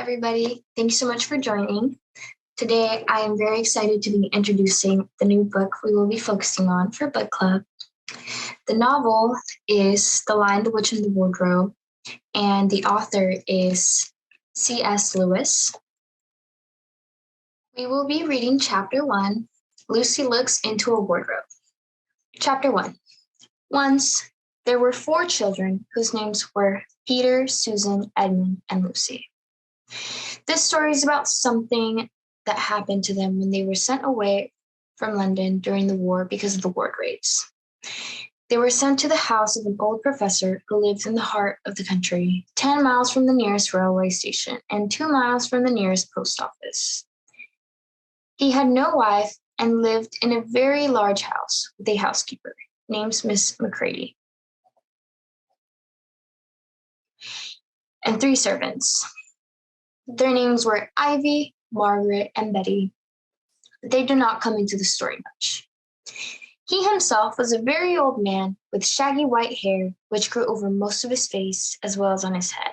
everybody. Thanks so much for joining. Today, I am very excited to be introducing the new book we will be focusing on for book club. The novel is The Lion, the Witch, and the Wardrobe, and the author is C.S. Lewis. We will be reading Chapter 1, Lucy Looks into a Wardrobe. Chapter 1. Once, there were 4 children whose names were Peter, Susan, Edmund, and Lucy. This story is about something that happened to them when they were sent away from London during the war because of the war graves. They were sent to the house of an old professor who lived in the heart of the country, 10 miles from the nearest railway station and 2 miles from the nearest post office. He had no wife and lived in a very large house with a housekeeper named Miss McCready and 3 servants. Their names were Ivy, Margaret, and Betty. They do not come into the story much. He himself was a very old man with shaggy white hair, which grew over most of his face as well as on his head.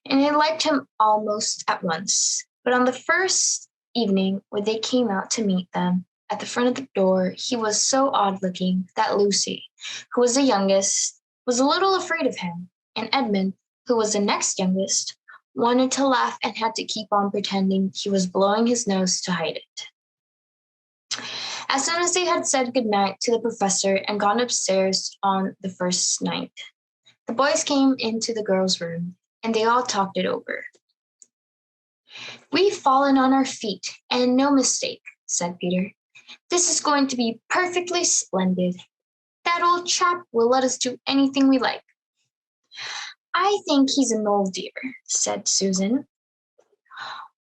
And they liked him almost at once. But on the first evening when they came out to meet them, at the front of the door, he was so odd-looking that Lucy, who was the youngest, was a little afraid of him, and Edmund, who was the next youngest, wanted to laugh and had to keep on pretending he was blowing his nose to hide it. As soon as they had said goodnight to the professor and gone upstairs on the first night, the boys came into the girls' room, and they all talked it over. "We've fallen on our feet, and no mistake," said Peter. "This is going to be perfectly splendid. That old chap will let us do anything we like." "I think he's an old dear," said Susan.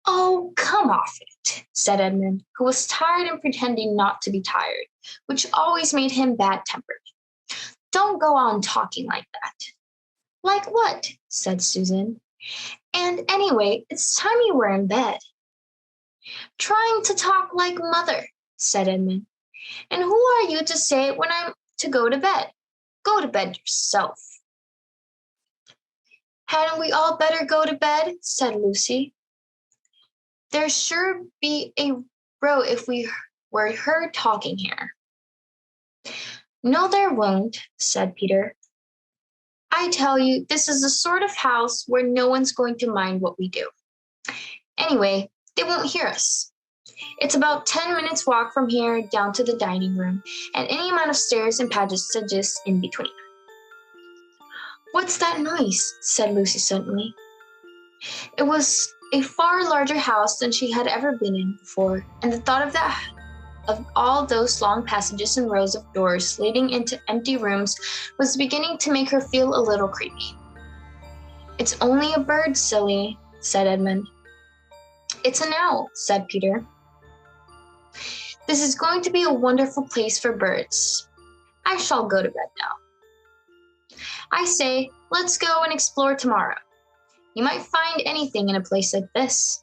"Oh, come off it," said Edmund, who was tired and pretending not to be tired, which always made him bad-tempered. "Don't go on talking like that." "Like what?" said Susan. "And anyway, it's time you were in bed." "Trying to talk like mother," said Edmund. "And who are you to say when I'm to go to bed? Go to bed yourself." "Hadn't we all better go to bed?" said Lucy. "There'd sure be a row if we were heard talking here." "No, there won't," said Peter. "I tell you, this is the sort of house where no one's going to mind what we do. Anyway, they won't hear us. It's about 10 minutes walk from here down to the dining room, and any amount of stairs and passages in between." "What's that noise?" said Lucy suddenly. It was a far larger house than she had ever been in before, and the thought of all those long passages and rows of doors leading into empty rooms was beginning to make her feel a little creepy. "It's only a bird, silly," said Edmund. "It's an owl," said Peter. "This is going to be a wonderful place for birds. I shall go to bed now. I say, let's go and explore tomorrow. You might find anything in a place like this.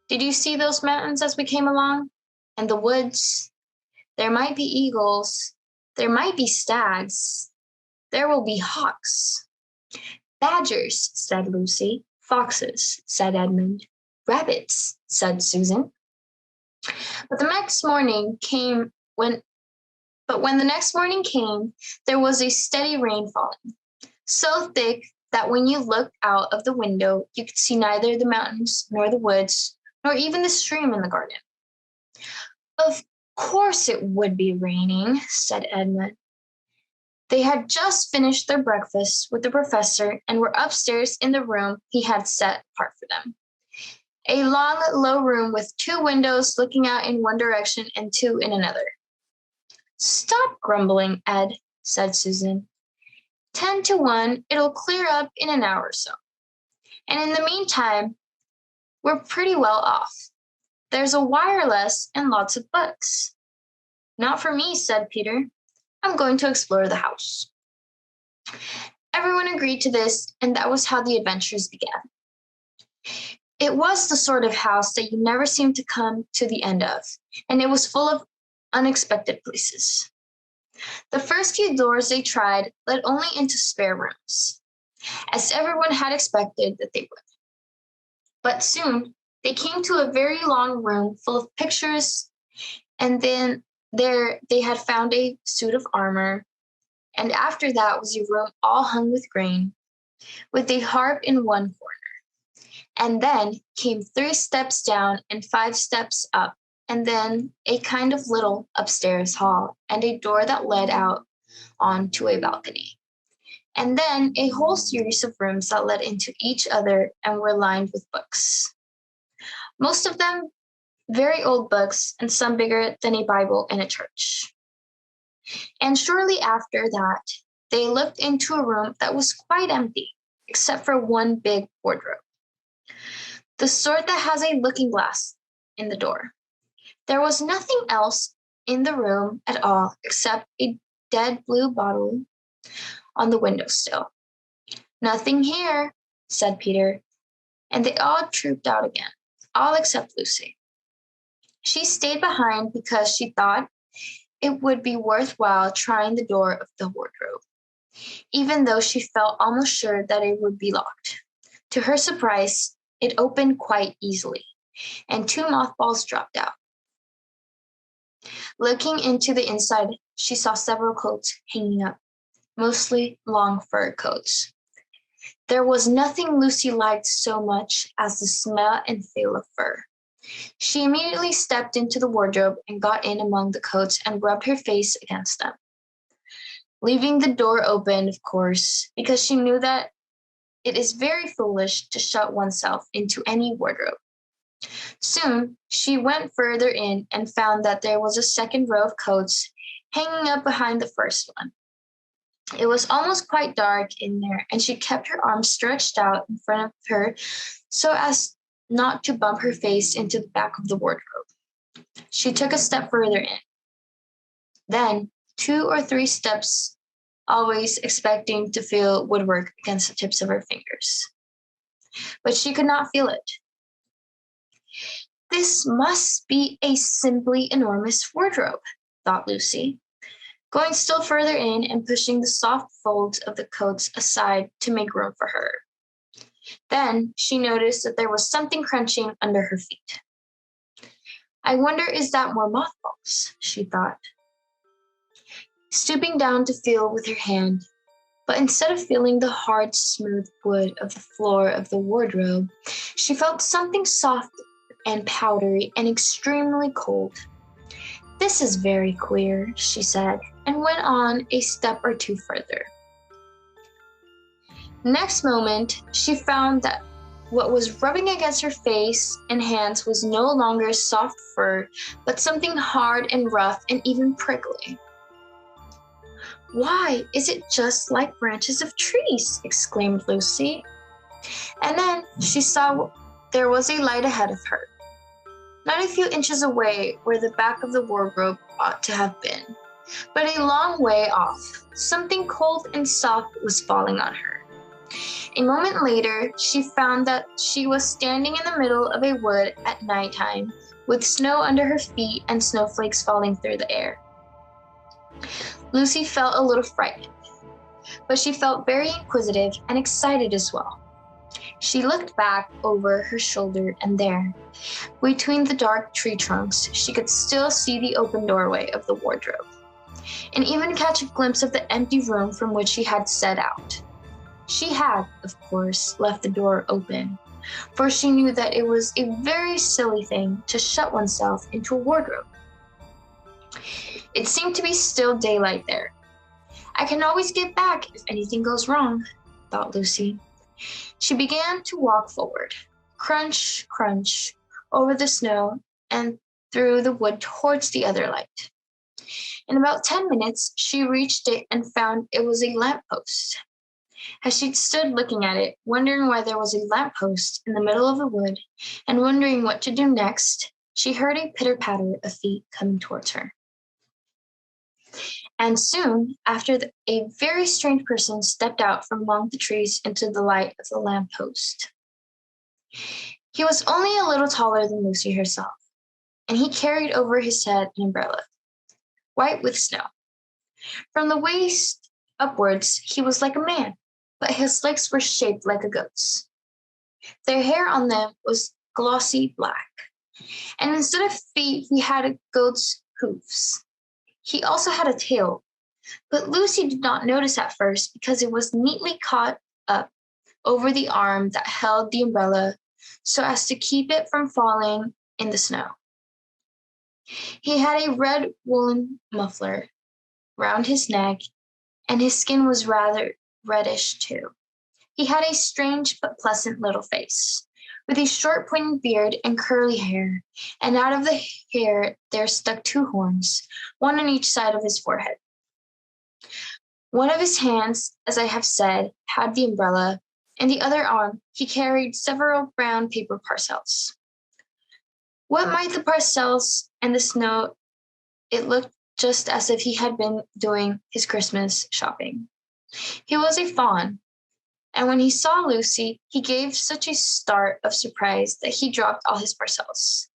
Did you see those mountains as we came along? And the woods? There might be eagles. There might be stags. There will be hawks." "Badgers," said Lucy. "Foxes," said Edmund. "Rabbits," said Susan. But when the next morning came, there was a steady rain falling, so thick that when you looked out of the window, you could see neither the mountains nor the woods, nor even the stream in the garden. "Of course it would be raining," said Edmund. They had just finished their breakfast with the professor and were upstairs in the room he had set apart for them. A long, low room with 2 windows looking out in one direction and 2 in another. "Stop grumbling, Ed," said Susan. 10 to 1, it'll clear up in an hour or so. And in the meantime, we're pretty well off. There's a wireless and lots of books." "Not for me," said Peter. "I'm going to explore the house." Everyone agreed to this, and that was how the adventures began. It was the sort of house that you never seemed to come to the end of, and it was full of unexpected places. The first few doors they tried led only into spare rooms, as everyone had expected that they would. But soon they came to a very long room full of pictures, and then there they had found a suit of armor, and after that was a room all hung with grain, with a harp in one corner. And then came 3 steps down and 5 steps up, and then a kind of little upstairs hall, and a door that led out onto a balcony. And then a whole series of rooms that led into each other and were lined with books. Most of them very old books, and some bigger than a Bible in a church. And shortly after that, they looked into a room that was quite empty, except for one big wardrobe, the sort that has a looking glass in the door. There was nothing else in the room at all except a dead blue bottle on the windowsill. "Nothing here," said Peter, and they all trooped out again, all except Lucy. She stayed behind because she thought it would be worthwhile trying the door of the wardrobe, even though she felt almost sure that it would be locked. To her surprise, it opened quite easily, and 2 mothballs dropped out. Looking into the inside, she saw several coats hanging up, mostly long fur coats. There was nothing Lucy liked so much as the smell and feel of fur. She immediately stepped into the wardrobe and got in among the coats and rubbed her face against them, leaving the door open, of course, because she knew that it is very foolish to shut oneself into any wardrobe. Soon she went further in and found that there was a second row of coats hanging up behind the first one. It was almost quite dark in there, and she kept her arms stretched out in front of her so as not to bump her face into the back of the wardrobe. She took a step further in, then 2 or 3 steps, always expecting to feel woodwork against the tips of her fingers. But she could not feel it. "This must be a simply enormous wardrobe," thought Lucy, going still further in and pushing the soft folds of the coats aside to make room for her. Then she noticed that there was something crunching under her feet. "I wonder is that more mothballs," she thought, stooping down to feel with her hand. But instead of feeling the hard, smooth wood of the floor of the wardrobe, she felt something soft and powdery and extremely cold. "This is very queer," she said, and went on a step or 2 further. Next moment, she found that what was rubbing against her face and hands was no longer soft fur, but something hard and rough and even prickly. "Why, is it just like branches of trees?" exclaimed Lucy. And then she saw there was a light ahead of her, not a few inches away where the back of the wardrobe ought to have been, but a long way off. Something cold and soft was falling on her. A moment later, she found that she was standing in the middle of a wood at nighttime, with snow under her feet and snowflakes falling through the air. Lucy felt a little frightened, but she felt very inquisitive and excited as well. She looked back over her shoulder, and there, between the dark tree trunks, she could still see the open doorway of the wardrobe, and even catch a glimpse of the empty room from which she had set out. She had, of course, left the door open, for she knew that it was a very silly thing to shut oneself into a wardrobe. It seemed to be still daylight there. "I can always get back if anything goes wrong," thought Lucy. She began to walk forward, crunch, crunch, over the snow and through the wood towards the other light. In about 10 minutes, she reached it and found it was a lamppost. As she stood looking at it, wondering why there was a lamppost in the middle of the wood, and wondering what to do next, she heard a pitter-patter of feet coming towards her. And soon after, a very strange person stepped out from among the trees into the light of the lamppost. He was only a little taller than Lucy herself, and he carried over his head an umbrella, white with snow. From the waist upwards, he was like a man, but his legs were shaped like a goat's. Their hair on them was glossy black, and instead of feet, he had a goat's hoofs. He also had a tail, but Lucy did not notice at first because it was neatly caught up over the arm that held the umbrella so as to keep it from falling in the snow. He had a red woolen muffler round his neck, and his skin was rather reddish too. He had a strange but pleasant little face, with a short pointed beard and curly hair, and out of the hair there stuck two horns, one on each side of his forehead. One of his hands, as I have said, had the umbrella, and the other arm he carried several brown paper parcels. What might the parcels and the snow? It looked just as if he had been doing his Christmas shopping. He was a fawn, and when he saw Lucy, he gave such a start of surprise that he dropped all his parcels.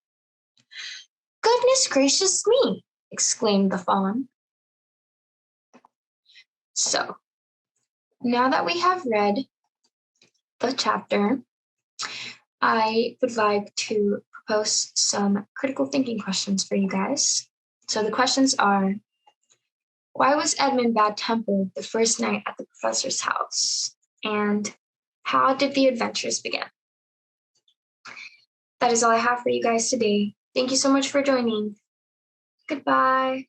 "Goodness gracious me!" exclaimed the fawn. So, now that we have read the chapter, I would like to propose some critical thinking questions for you guys. So the questions are, why was Edmund bad-tempered the first night at the professor's house? And how did the adventures begin? That is all I have for you guys today. Thank you so much for joining. Goodbye.